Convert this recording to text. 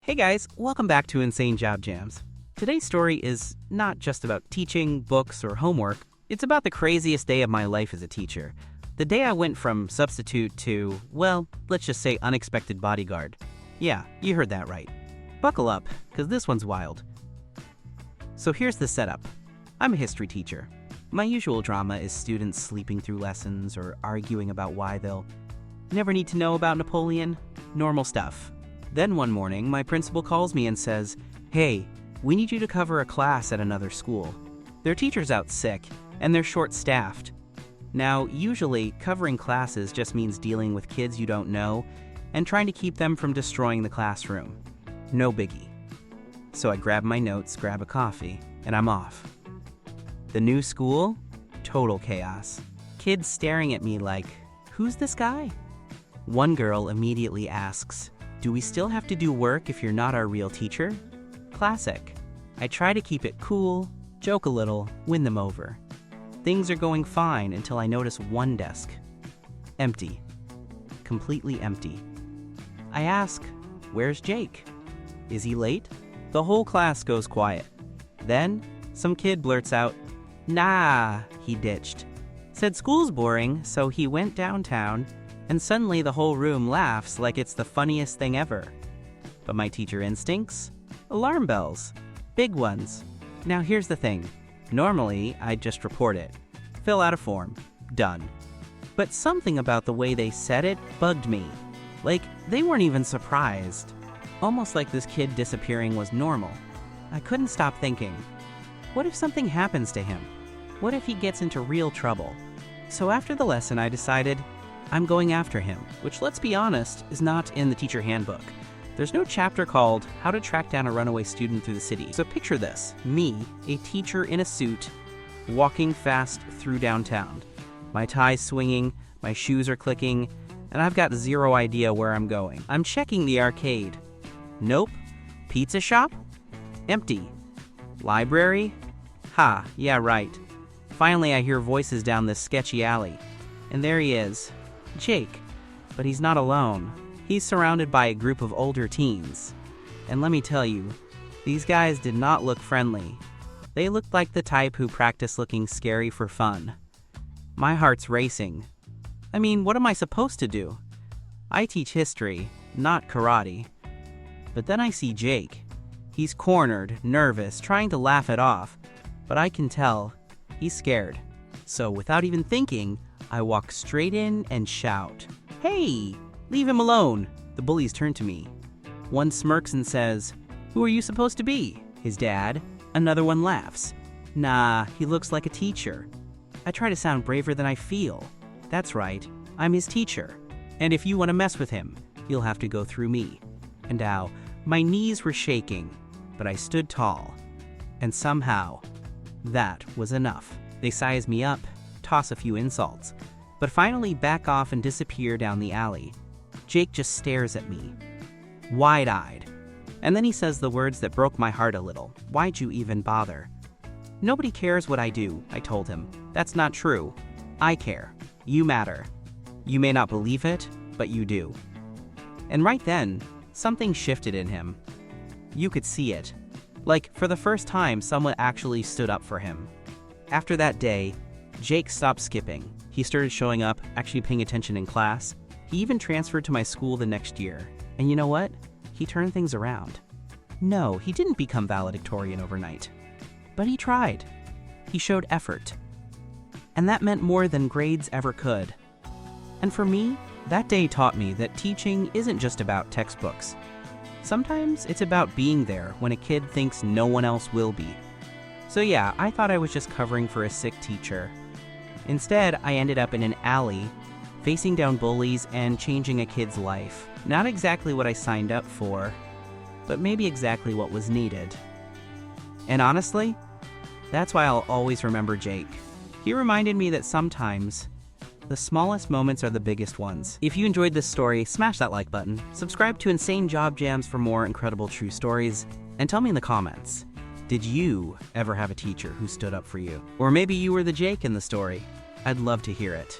Hey guys, welcome back to Insane Job Jams. Today's story is not just about teaching, books, or homework. It's about the craziest day of my life as a teacher. The day I went from substitute to, well, let's just say unexpected bodyguard. Yeah, you heard that right. Buckle up, because this one's wild. So here's the setup. I'm a history teacher. My usual drama is students sleeping through lessons or arguing about why they'll never need to know about Napoleon. Normal stuff. Then one morning, my principal calls me and says, "Hey, we need you to cover a class at another school. Their teacher's out sick, and they're short-staffed." Now, usually, covering classes just means dealing with kids you don't know and trying to keep them from destroying the classroom. No biggie. So I grab my notes, grab a coffee, and I'm off. The new school? Total chaos. Kids staring at me like, "Who's this guy?" One girl immediately asks, "Do we still have to do work if you're not our real teacher?" Classic. I try to keep it cool, joke a little, win them over. Things are going fine until I notice one desk. Empty. Completely empty. I ask, "Where's Jake? Is he late?" The whole class goes quiet. Then, some kid blurts out, "Nah, he ditched. Said school's boring, so he went downtown." And suddenly the whole room laughs like it's the funniest thing ever. But my teacher instincts? Alarm bells. Big ones. Now here's the thing. Normally, I'd just report it. Fill out a form. Done. But something about the way they said it bugged me. Like, they weren't even surprised. Almost like this kid disappearing was normal. I couldn't stop thinking, what if something happens to him? What if he gets into real trouble? So after the lesson, I decided I'm going after him, which, let's be honest, is not in the teacher handbook. There's no chapter called How to Track Down a Runaway Student Through the City. So picture this, me, a teacher in a suit, walking fast through downtown. My tie's swinging, my shoes are clicking, and I've got zero idea where I'm going. I'm checking the arcade. Nope. Pizza shop? Empty. Library? Ha, yeah, right. Finally, I hear voices down this sketchy alley. And there he is. Jake. But he's not alone. He's surrounded by a group of older teens. And let me tell you, these guys did not look friendly. They looked like the type who practice looking scary for fun. My heart's racing. I mean, what am I supposed to do? I teach history, not karate. But then I see Jake. He's cornered, nervous, trying to laugh it off. But I can tell, he's scared. So without even thinking, I walk straight in and shout, "Hey, leave him alone." The bullies turn to me. One smirks and says, "Who are you supposed to be? His dad?" Another one laughs. "Nah, he looks like a teacher." I try to sound braver than I feel. That's right, I'm his teacher. And if you want to mess with him, you'll have to go through me. And ow, my knees were shaking, but I stood tall. And somehow, that was enough. They size me up, toss a few insults, but finally back off and disappear down the alley. Jake just stares at me, wide-eyed. And then he says the words that broke my heart a little. "Why'd you even bother?" "Nobody cares what I do," I told him. "That's not true. I care. You matter. You may not believe it, but you do." And right then, something shifted in him. You could see it. Like, for the first time, someone actually stood up for him. After that day, Jake stopped skipping. He started showing up, actually paying attention in class. He even transferred to my school the next year. And you know what? He turned things around. No, he didn't become valedictorian overnight. But he tried. He showed effort. And that meant more than grades ever could. And for me, that day taught me that teaching isn't just about textbooks. Sometimes it's about being there when a kid thinks no one else will be. So yeah, I thought I was just covering for a sick teacher. Instead, I ended up in an alley, facing down bullies and changing a kid's life. Not exactly what I signed up for, but maybe exactly what was needed. And honestly, that's why I'll always remember Jake. He reminded me that sometimes, the smallest moments are the biggest ones. If you enjoyed this story, smash that like button, subscribe to Insane Job Jams for more incredible true stories, and tell me in the comments, did you ever have a teacher who stood up for you? Or maybe you were the Jake in the story. I'd love to hear it.